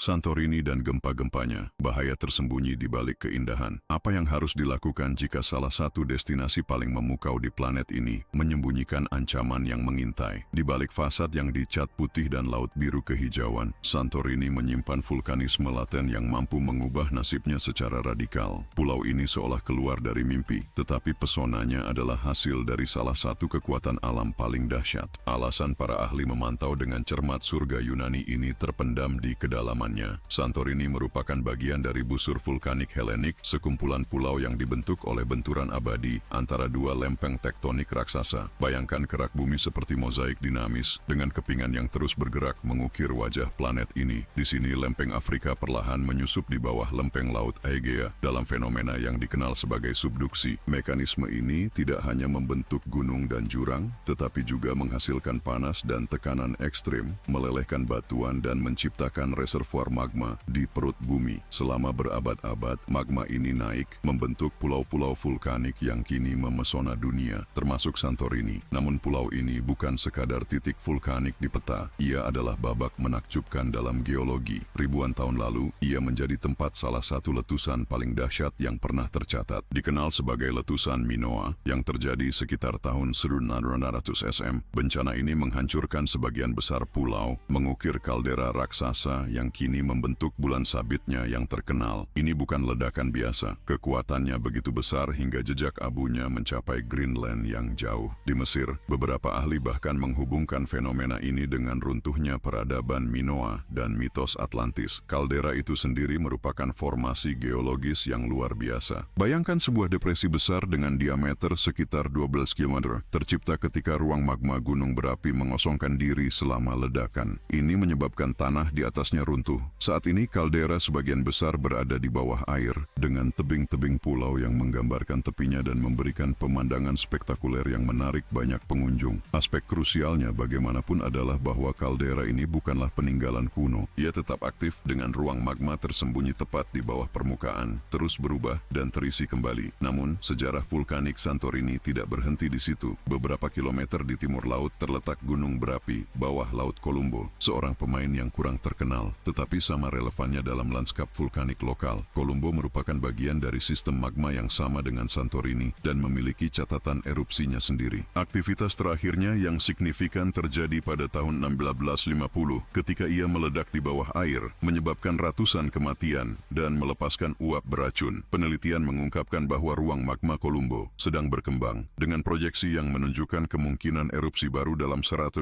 Santorini dan gempa-gempanya, bahaya tersembunyi di balik keindahan. Apa yang harus dilakukan jika salah satu destinasi paling memukau di planet ini menyembunyikan ancaman yang mengintai? Di balik fasad yang dicat putih dan laut biru kehijauan, Santorini menyimpan vulkanisme laten yang mampu mengubah nasibnya secara radikal. Pulau ini seolah keluar dari mimpi, tetapi pesonanya adalah hasil dari salah satu kekuatan alam paling dahsyat. Alasan para ahli memantau dengan cermat surga Yunani ini terpendam di kedalaman. Santorini merupakan bagian dari busur vulkanik Helenik, sekumpulan pulau yang dibentuk oleh benturan abadi antara dua lempeng tektonik raksasa. Bayangkan kerak bumi seperti mozaik dinamis, dengan kepingan yang terus bergerak mengukir wajah planet ini. Di sini lempeng Afrika perlahan menyusup di bawah lempeng Laut Aegea dalam fenomena yang dikenal sebagai subduksi. Mekanisme ini tidak hanya membentuk gunung dan jurang, tetapi juga menghasilkan panas dan tekanan ekstrim, melelehkan batuan dan menciptakan reservoir magma di perut bumi. Selama berabad-abad, magma ini naik, membentuk pulau-pulau vulkanik yang kini memesona dunia, termasuk Santorini. Namun pulau ini bukan sekadar titik vulkanik di peta, ia adalah babak menakjubkan dalam geologi. Ribuan tahun lalu, ia menjadi tempat salah satu letusan paling dahsyat yang pernah tercatat. Dikenal sebagai letusan Minoa, yang terjadi sekitar tahun 1600 SM. Bencana ini menghancurkan sebagian besar pulau, mengukir kaldera raksasa yang kini membentuk bulan sabitnya yang terkenal. Ini bukan ledakan biasa. Kekuatannya begitu besar hingga jejak abunya mencapai Greenland yang jauh. Di Mesir, beberapa ahli bahkan menghubungkan fenomena ini dengan runtuhnya peradaban Minoa dan mitos Atlantis. Kaldera itu sendiri merupakan formasi geologis yang luar biasa. Bayangkan sebuah depresi besar dengan diameter sekitar 12 km, tercipta ketika ruang magma gunung berapi mengosongkan diri selama ledakan. Ini menyebabkan tanah di atasnya runtuh. Saat ini kaldera sebagian besar berada di bawah air, dengan tebing-tebing pulau yang menggambarkan tepinya dan memberikan pemandangan spektakuler yang menarik banyak pengunjung. Aspek krusialnya bagaimanapun adalah bahwa kaldera ini bukanlah peninggalan kuno. Ia tetap aktif dengan ruang magma tersembunyi tepat di bawah permukaan, terus berubah dan terisi kembali. Namun, sejarah vulkanik Santorini tidak berhenti di situ. Beberapa kilometer di timur laut terletak gunung berapi, bawah Laut Kolumbo, seorang pemain yang kurang terkenal, tetapi sama relevannya dalam lanskap vulkanik lokal. Kolumbo merupakan bagian dari sistem magma yang sama dengan Santorini dan memiliki catatan erupsinya sendiri. Aktivitas terakhirnya yang signifikan terjadi pada tahun 1650 ketika ia meledak di bawah air, menyebabkan ratusan kematian dan melepaskan uap beracun. Penelitian mengungkapkan bahwa ruang magma Kolumbo sedang berkembang dengan proyeksi yang menunjukkan kemungkinan erupsi baru dalam 150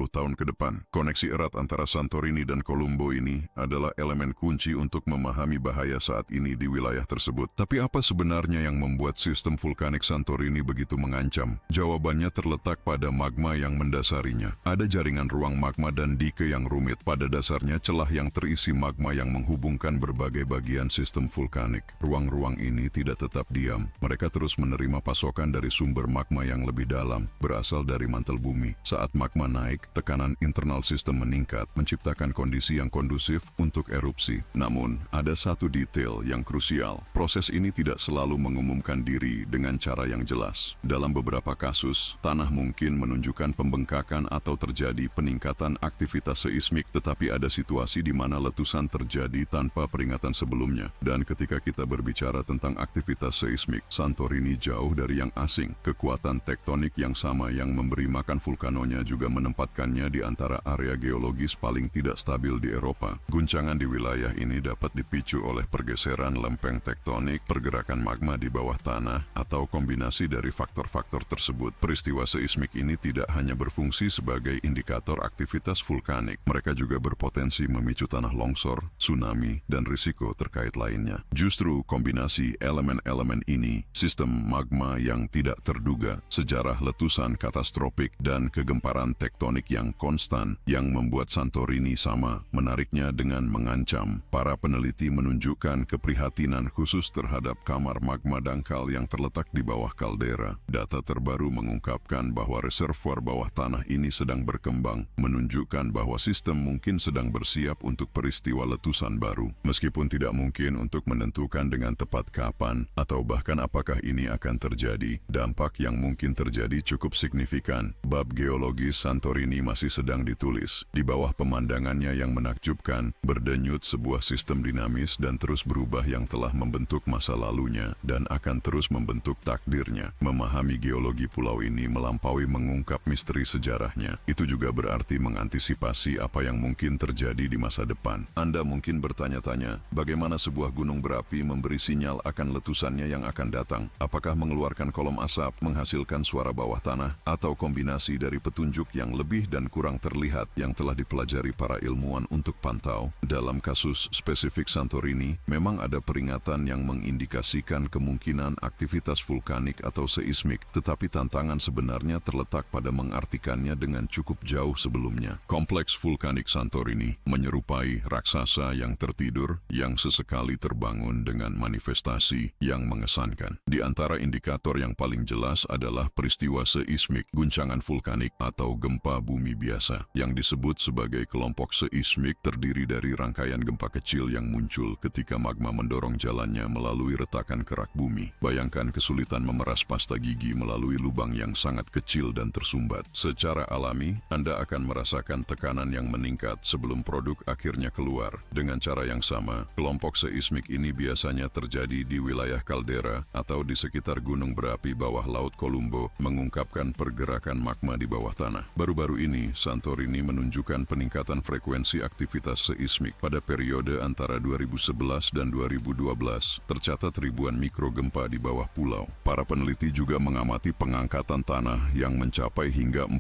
tahun ke depan. Koneksi erat antara Santorini dan Kolumbo ini adalah elemen kunci untuk memahami bahaya saat ini di wilayah tersebut. Tapi apa sebenarnya yang membuat sistem vulkanik Santorini begitu mengancam? Jawabannya terletak pada magma yang mendasarinya. Ada jaringan ruang magma dan dike yang rumit. Pada dasarnya celah yang terisi magma yang menghubungkan berbagai bagian sistem vulkanik. Ruang-ruang ini tidak tetap diam. Mereka terus menerima pasokan dari sumber magma yang lebih dalam, berasal dari mantel bumi. Saat magma naik, tekanan internal sistem meningkat, menciptakan kondisi yang kondusif untuk erupsi. Namun, ada satu detail yang krusial. Proses ini tidak selalu mengumumkan diri dengan cara yang jelas. Dalam beberapa kasus, tanah mungkin menunjukkan pembengkakan atau terjadi peningkatan aktivitas seismik, tetapi ada situasi di mana letusan terjadi tanpa peringatan sebelumnya. Dan ketika kita berbicara tentang aktivitas seismik, Santorini jauh dari yang asing. Kekuatan tektonik yang sama yang memberi makan vulkanonya juga menempatkannya di antara area geologis paling tidak stabil di Eropa. Guncangan di wilayah ini dapat dipicu oleh pergeseran lempeng tektonik, pergerakan magma di bawah tanah, atau kombinasi dari faktor-faktor tersebut. Peristiwa seismik ini tidak hanya berfungsi sebagai indikator aktivitas vulkanik, mereka juga berpotensi memicu tanah longsor, tsunami, dan risiko terkait lainnya. Justru kombinasi elemen-elemen ini, sistem magma yang tidak terduga, sejarah letusan katastrofik, dan kegemparan tektonik yang konstan yang membuat Santorini sama menariknya dengan mengancam. Para peneliti menunjukkan keprihatinan khusus terhadap kamar magma dangkal yang terletak di bawah kaldera. Data terbaru mengungkapkan bahwa reservoir bawah tanah ini sedang berkembang, menunjukkan bahwa sistem mungkin sedang bersiap untuk peristiwa letusan baru. Meskipun tidak mungkin untuk menentukan dengan tepat kapan atau bahkan apakah ini akan terjadi, dampak yang mungkin terjadi cukup signifikan. Bab geologis Santorini masih sedang ditulis. Di bawah pemandangannya yang menakjubkan, berdenyut sebuah sistem dinamis dan terus berubah yang telah membentuk masa lalunya dan akan terus membentuk takdirnya. Memahami geologi pulau ini melampaui mengungkap misteri sejarahnya. Itu juga berarti mengantisipasi apa yang mungkin terjadi di masa depan. Anda mungkin bertanya-tanya, bagaimana sebuah gunung berapi memberi sinyal akan letusannya yang akan datang? Apakah mengeluarkan kolom asap, menghasilkan suara bawah tanah, atau kombinasi dari petunjuk yang lebih dan kurang terlihat yang telah dipelajari para ilmuwan untuk pantau? Dalam kasus spesifik Santorini, memang ada peringatan yang mengindikasikan kemungkinan aktivitas vulkanik atau seismik, tetapi tantangan sebenarnya terletak pada mengartikannya dengan cukup jauh sebelumnya. Kompleks vulkanik Santorini menyerupai raksasa yang tertidur yang sesekali terbangun dengan manifestasi yang mengesankan. Di antara indikator yang paling jelas adalah peristiwa seismik, guncangan vulkanik atau gempa bumi biasa, yang disebut sebagai kelompok seismik terdiri dari rangkaian gempa kecil yang muncul ketika magma mendorong jalannya melalui retakan kerak bumi. Bayangkan kesulitan memeras pasta gigi melalui lubang yang sangat kecil dan tersumbat. Secara alami, Anda akan merasakan tekanan yang meningkat sebelum produk akhirnya keluar. Dengan cara yang sama, kelompok seismik ini biasanya terjadi di wilayah kaldera atau di sekitar gunung berapi bawah Laut Kolumbo, mengungkapkan pergerakan magma di bawah tanah. Baru-baru ini, Santorini menunjukkan peningkatan frekuensi aktivitas seismik. Pada periode antara 2011 dan 2012, tercatat ribuan mikrogempa di bawah pulau. Para peneliti juga mengamati pengangkatan tanah yang mencapai hingga 14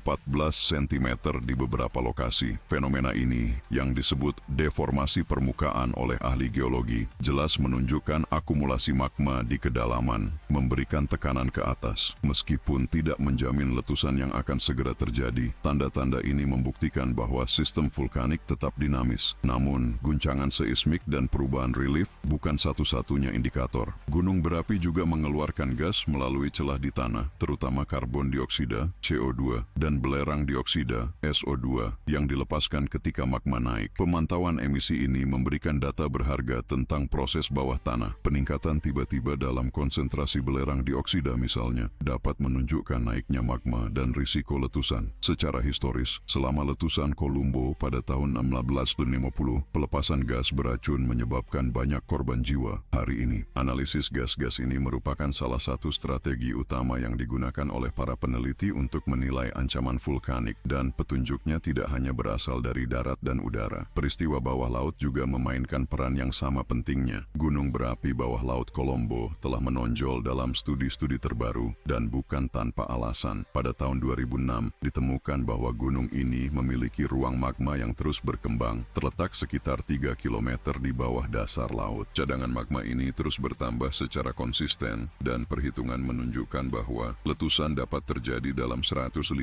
cm di beberapa lokasi. Fenomena ini, yang disebut deformasi permukaan oleh ahli geologi, jelas menunjukkan akumulasi magma di kedalaman, memberikan tekanan ke atas. Meskipun tidak menjamin letusan yang akan segera terjadi, tanda-tanda ini membuktikan bahwa sistem vulkanik tetap dinamis. Namun, guncangan seismik dan perubahan relief bukan satu-satunya indikator. Gunung berapi juga mengeluarkan gas melalui celah di tanah, terutama karbon dioksida, CO2, dan belerang dioksida, SO2, yang dilepaskan ketika magma naik. Pemantauan emisi ini memberikan data berharga tentang proses bawah tanah. Peningkatan tiba-tiba dalam konsentrasi belerang dioksida misalnya, dapat menunjukkan naiknya magma dan risiko letusan. Secara historis, selama letusan Kolumbo pada tahun 1650, pelepasan gas beracun menyebabkan banyak korban jiwa. Hari ini, analisis gas-gas ini merupakan salah satu strategi utama yang digunakan oleh para peneliti untuk menilai ancaman vulkanik, dan petunjuknya tidak hanya berasal dari darat dan udara. Peristiwa bawah laut juga memainkan peran yang sama pentingnya. Gunung berapi bawah Laut Kolombo telah menonjol dalam studi-studi terbaru, dan bukan tanpa alasan. Pada tahun 2006, ditemukan bahwa gunung ini memiliki ruang magma yang terus berkembang, terletak sekitar 3 km di bawah dasar laut. Cadangan magma ini terus bertambah secara konsisten, dan perhitungan menunjukkan bahwa letusan dapat terjadi dalam 150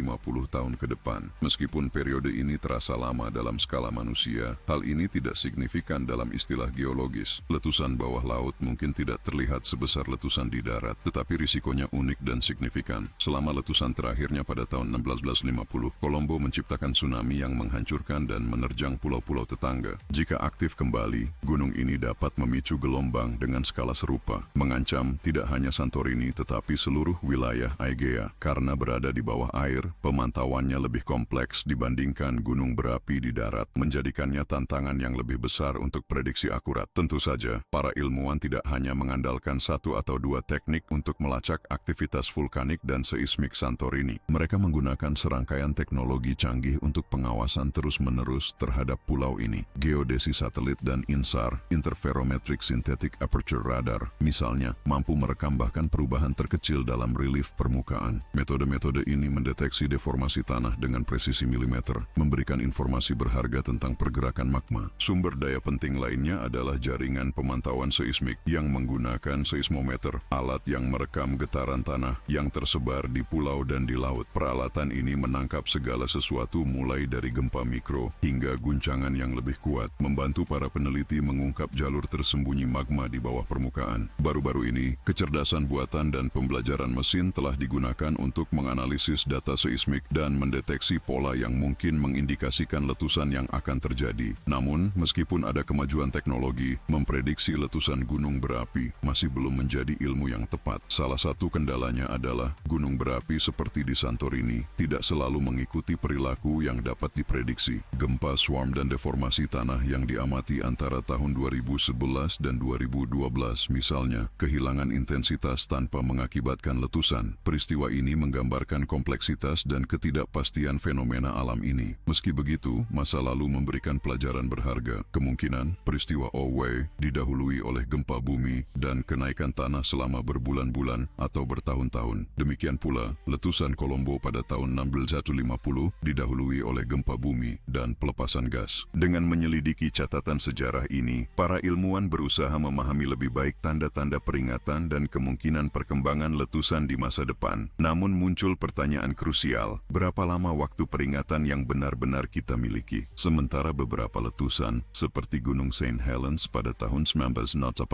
tahun ke depan. Meskipun periode ini terasa lama dalam skala manusia, hal ini tidak signifikan dalam istilah geologis. Letusan bawah laut mungkin tidak terlihat sebesar letusan di darat, tetapi risikonya unik dan signifikan. Selama letusan terakhirnya pada tahun 1650, Kolombo menciptakan tsunami yang menghancurkan dan menerjang pulau-pulau tetangga. Jika aktif kembali, gunung ini dapat memicu gelombang dengan skala serupa, mengancam tidak hanya Santorini tetapi seluruh wilayah Aegea. Karena berada di bawah air, pemantauannya lebih kompleks dibandingkan gunung berapi di darat, menjadikannya tantangan yang lebih besar untuk prediksi akurat. Tentu saja, para ilmuwan tidak hanya mengandalkan satu atau dua teknik untuk melacak aktivitas vulkanik dan seismik Santorini. Mereka menggunakan serangkaian teknologi canggih untuk pengawasan terus-menerus terhadap pulau ini. Geodesi satelit dan INSAR, Interferometric Synthetic Aperture Radar, misalnya, mampu merekam bahkan perubahan terkecil dalam relief permukaan. Metode-metode ini mendeteksi deformasi tanah dengan presisi milimeter, memberikan informasi berharga tentang pergerakan magma. Sumber daya penting lainnya adalah jaringan pemantauan seismik yang menggunakan seismometer, alat yang merekam getaran tanah yang tersebar di pulau dan di laut. Peralatan ini menangkap segala sesuatu mulai dari gempa mikro hingga guncangan yang lebih kuat, membantu para peneliti mengungkap jalur tersembunyi magma di bawah permukaan. Baru-baru ini, kecerdasan buatan dan pembelajaran mesin telah digunakan untuk menganalisis data seismik dan mendeteksi pola yang mungkin mengindikasikan letusan yang akan terjadi. Namun, meskipun ada kemajuan teknologi, memprediksi letusan gunung berapi masih belum menjadi ilmu yang tepat. Salah satu kendalanya adalah gunung berapi seperti di Santorini tidak selalu mengikuti perilaku yang dapat diprediksi. Gempa, swarm, dan deformasi Konfigurasi tanah yang diamati antara tahun 2011 dan 2012 misalnya, kehilangan intensitas tanpa mengakibatkan letusan. Peristiwa ini menggambarkan kompleksitas dan ketidakpastian fenomena alam ini. Meski begitu, masa lalu memberikan pelajaran berharga. Kemungkinan peristiwa Owe didahului oleh gempa bumi dan kenaikan tanah selama berbulan-bulan atau bertahun-tahun. Demikian pula, letusan Kolombo pada tahun 1650 didahului oleh gempa bumi dan pelepasan gas. Dengan menyelidiki catatan sejarah ini, para ilmuwan berusaha memahami lebih baik tanda-tanda peringatan dan kemungkinan perkembangan letusan di masa depan. Namun muncul pertanyaan krusial, berapa lama waktu peringatan yang benar-benar kita miliki? Sementara beberapa letusan, seperti Gunung St. Helens pada tahun 1980,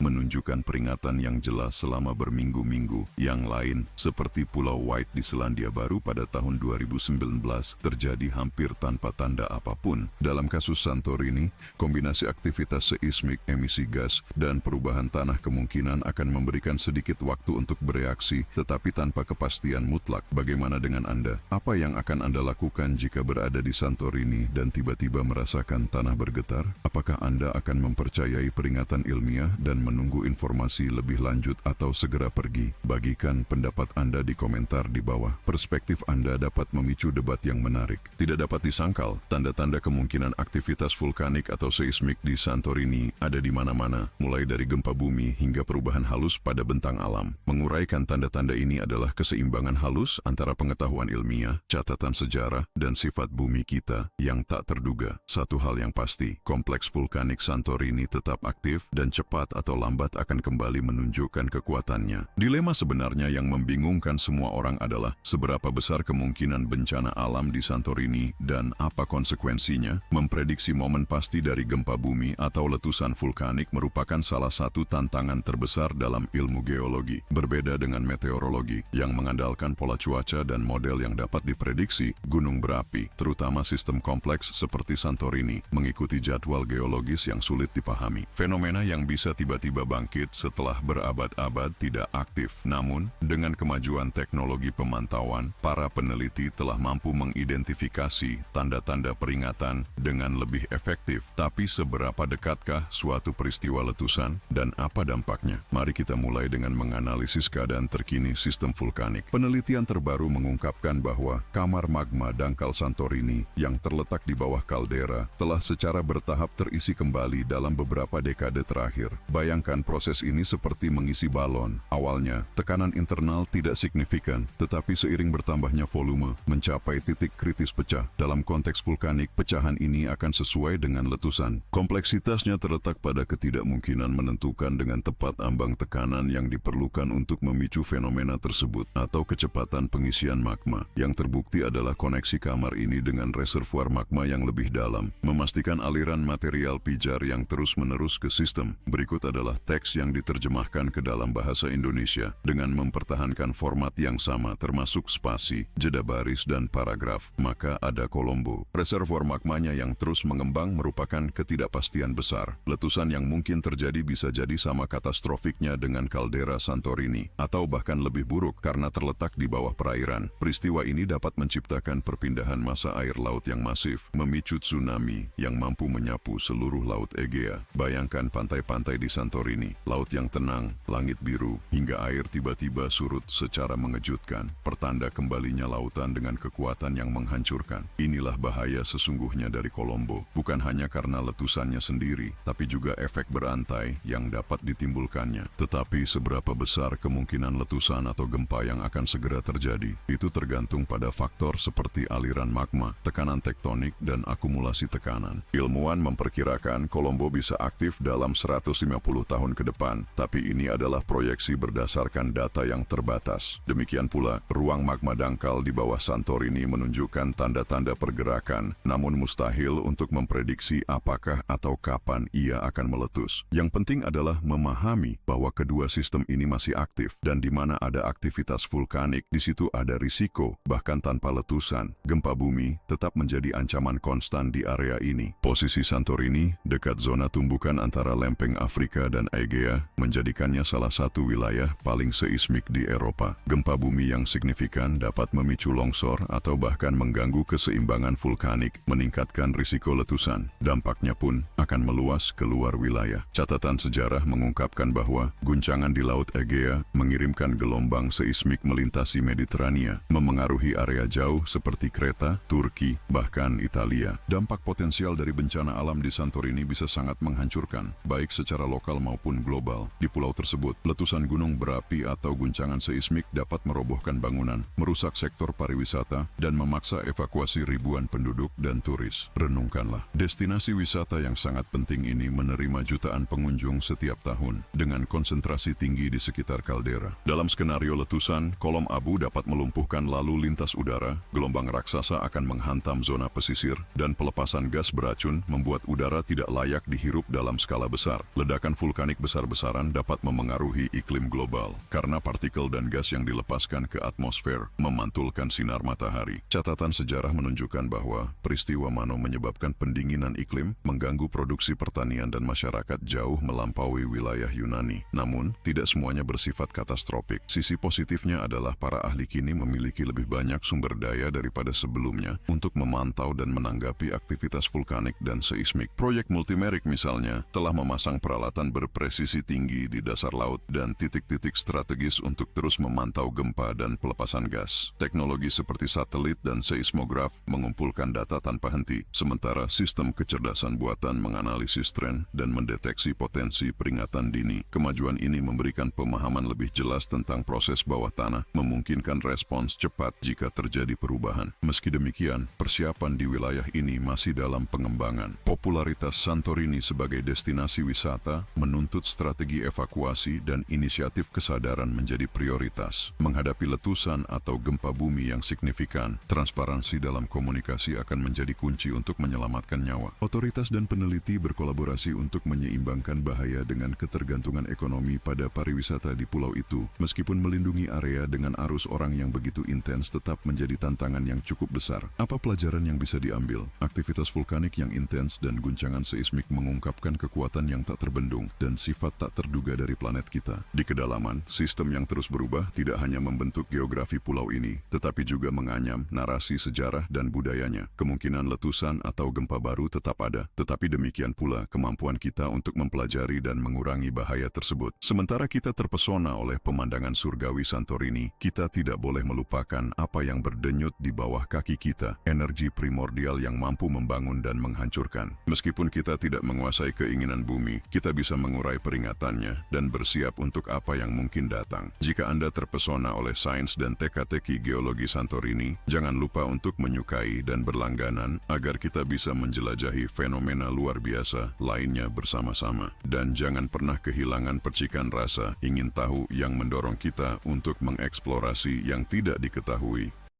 menunjukkan peringatan yang jelas selama berminggu-minggu. Yang lain, seperti Pulau White di Selandia Baru pada tahun 2019, terjadi hampir tanpa tanda apapun. Dalam kasus Santorini, kombinasi aktivitas seismik, emisi gas, dan perubahan tanah kemungkinan akan memberikan sedikit waktu untuk bereaksi, tetapi tanpa kepastian mutlak. Bagaimana dengan Anda? Apa yang akan Anda lakukan jika berada di Santorini dan tiba-tiba merasakan tanah bergetar? Apakah Anda akan mempercayai peringatan ilmiah dan menunggu informasi lebih lanjut atau segera pergi? Bagikan pendapat Anda di komentar di bawah. Perspektif Anda dapat memicu debat yang menarik. Tidak dapat disangkal, tanda-tanda kemungkinan aktivitas vulkanik atau seismik di Santorini ada di mana-mana, mulai dari gempa bumi hingga perubahan halus pada bentang alam. Menguraikan tanda-tanda ini adalah keseimbangan halus antara pengetahuan ilmiah, catatan sejarah, dan sifat bumi kita yang tak terduga. Satu hal yang pasti, kompleks vulkanik Santorini tetap aktif dan cepat atau lambat akan kembali menunjukkan kekuatannya. Dilema sebenarnya yang membingungkan semua orang adalah seberapa besar kemungkinan bencana alam di Santorini dan apa konsekuensinya. Memprediksi momen pasti dari gempa bumi atau letusan vulkanik merupakan salah satu tantangan terbesar dalam ilmu geologi. Berbeda dengan meteorologi yang mengandalkan pola cuaca dan model yang dapat diprediksi, gunung berapi, terutama sistem kompleks seperti Santorini, mengikuti jadwal geologis yang sulit dipahami. Fenomena yang bisa tiba-tiba bangkit setelah berabad-abad tidak aktif. Namun, dengan kemajuan teknologi pemantauan, para peneliti telah mampu mengidentifikasi tanda-tanda peringatan dengan lebih efektif. Tapi seberapa dekatkah suatu peristiwa letusan dan apa dampaknya? Mari kita mulai dengan menganalisis keadaan terkini sistem vulkanik. Penelitian terbaru mengungkapkan bahwa kamar magma dangkal Santorini yang terletak di bawah kaldera telah secara bertahap terisi kembali dalam beberapa dekade terakhir. Bayangkan proses ini seperti mengisi balon. Awalnya, tekanan internal tidak signifikan, tetapi seiring bertambahnya volume, mencapai titik kritis pecah. Dalam konteks vulkanik, pecahan ini akan sesuai dengan letusan. Kompleksitasnya terletak pada ketidakmungkinan menentukan dengan tepat ambang tekanan yang diperlukan untuk memicu fenomena tersebut, atau kecepatan pengisian magma. Yang terbukti adalah koneksi kamar ini dengan reservoir magma yang lebih dalam, memastikan aliran material pijar yang terus-menerus ke sistem. Berikut adalah teks yang diterjemahkan ke dalam bahasa Indonesia dengan mempertahankan format yang sama termasuk spasi, jeda baris, dan paragraf. Maka ada Kolombo. Reservoir magmanya yang terus mengembang merupakan ketidakpastian besar. Letusan yang mungkin terjadi bisa jadi sama katastrofiknya dengan kaldera Santorini, atau bahkan lebih buruk karena terletak di bawah perairan. Peristiwa ini dapat menciptakan perpindahan massa air laut yang masif, memicu tsunami yang mampu menyapu seluruh Laut Egea. Bayangkan pantai-pantai di Santorini, laut yang tenang, langit biru, hingga air tiba-tiba surut secara mengejutkan. Pertanda kembalinya lautan dengan kekuatan yang menghancurkan. Inilah bahaya sesungguhnya dari Kolombo. Bukan hanya karena letusannya sendiri, tapi juga efek berantai yang dapat ditimbulkannya. Tetapi seberapa besar kemungkinan letusan atau gempa yang akan segera terjadi, itu tergantung pada faktor seperti aliran magma, tekanan tektonik, dan akumulasi tekanan. Ilmuwan memperkirakan Kolombo bisa aktif dalam 150 tahun ke depan, tapi ini adalah proyeksi berdasarkan data yang terbatas. Demikian pula, ruang magma dangkal di bawah Santorini menunjukkan tanda-tanda pergerakan, namun mustahil untuk memprediksi apakah atau kapan ia akan meletus. Yang penting adalah memahami bahwa kedua sistem ini masih aktif, dan di mana ada aktivitas vulkanik, di situ ada risiko. Bahkan tanpa letusan, gempa bumi tetap menjadi ancaman konstan di area ini. Posisi Santorini dekat zona tumbukan antara lempeng Afrika dan Egea menjadikannya salah satu wilayah paling seismik di Eropa. Gempa bumi yang signifikan dapat memicu longsor atau bahkan mengganggu keseimbangan vulkanik, meningkatkan risiko risiko letusan. Dampaknya pun akan meluas keluar wilayah. Catatan sejarah mengungkapkan bahwa guncangan di Laut Egea mengirimkan gelombang seismik melintasi Mediterania, memengaruhi area jauh seperti Kreta, Turki, bahkan Italia. Dampak potensial dari bencana alam di Santorini bisa sangat menghancurkan, baik secara lokal maupun global. Di pulau tersebut, letusan gunung berapi atau guncangan seismik dapat merobohkan bangunan, merusak sektor pariwisata, dan memaksa evakuasi ribuan penduduk dan turis. Renungkanlah, destinasi wisata yang sangat penting ini menerima jutaan pengunjung setiap tahun, dengan konsentrasi tinggi di sekitar kaldera. Dalam skenario letusan, kolom abu dapat melumpuhkan lalu lintas udara, gelombang raksasa akan menghantam zona pesisir, dan pelepasan gas beracun membuat udara tidak layak dihirup dalam skala besar. Ledakan vulkanik besar-besaran dapat memengaruhi iklim global, karena partikel dan gas yang dilepaskan ke atmosfer memantulkan sinar matahari. Catatan sejarah menunjukkan bahwa peristiwa Mano menyebabkan pendinginan iklim, mengganggu produksi pertanian dan masyarakat jauh melampaui wilayah Yunani. Namun, tidak semuanya bersifat katastrofik. Sisi positifnya adalah para ahli kini memiliki lebih banyak sumber daya daripada sebelumnya untuk memantau dan menanggapi aktivitas vulkanik dan seismik. Proyek Multimerik misalnya telah memasang peralatan berpresisi tinggi di dasar laut dan titik-titik strategis untuk terus memantau gempa dan pelepasan gas. Teknologi seperti satelit dan seismograf mengumpulkan data tanpa henti, sementara sistem kecerdasan buatan menganalisis tren dan mendeteksi potensi peringatan dini. Kemajuan ini memberikan pemahaman lebih jelas tentang proses bawah tanah, memungkinkan respons cepat jika terjadi perubahan. Meski demikian, persiapan di wilayah ini masih dalam pengembangan. Popularitas Santorini sebagai destinasi wisata menuntut strategi evakuasi dan inisiatif kesadaran menjadi prioritas. Menghadapi letusan atau gempa bumi yang signifikan, transparansi dalam komunikasi akan menjadi kunci untuk menyelamatkan nyawa. Otoritas dan peneliti berkolaborasi untuk menyeimbangkan bahaya dengan ketergantungan ekonomi pada pariwisata di pulau itu. Meskipun melindungi area dengan arus orang yang begitu intens tetap menjadi tantangan yang cukup besar. Apa pelajaran yang bisa diambil? Aktivitas vulkanik yang intens dan guncangan seismik mengungkapkan kekuatan yang tak terbendung dan sifat tak terduga dari planet kita. Di kedalaman, sistem yang terus berubah tidak hanya membentuk geografi pulau ini, tetapi juga menganyam narasi sejarah dan budayanya. Kemungkinan letusan atau gempa baru tetap ada, tetapi demikian pula kemampuan kita untuk mempelajari dan mengurangi bahaya tersebut. Sementara kita terpesona oleh pemandangan surgawi Santorini, kita tidak boleh melupakan apa yang berdenyut di bawah kaki kita, energi primordial yang mampu membangun dan menghancurkan. Meskipun kita tidak menguasai keinginan bumi, kita bisa mengurai peringatannya dan bersiap untuk apa yang mungkin datang. Jika Anda terpesona oleh sains dan teka-teki geologi Santorini, jangan lupa untuk menyukai dan berlangganan agar kita bisa menjelajahi fenomena luar biasa lainnya bersama-sama. Dan jangan pernah kehilangan percikan rasa ingin tahu yang mendorong kita untuk mengeksplorasi yang tidak diketahui.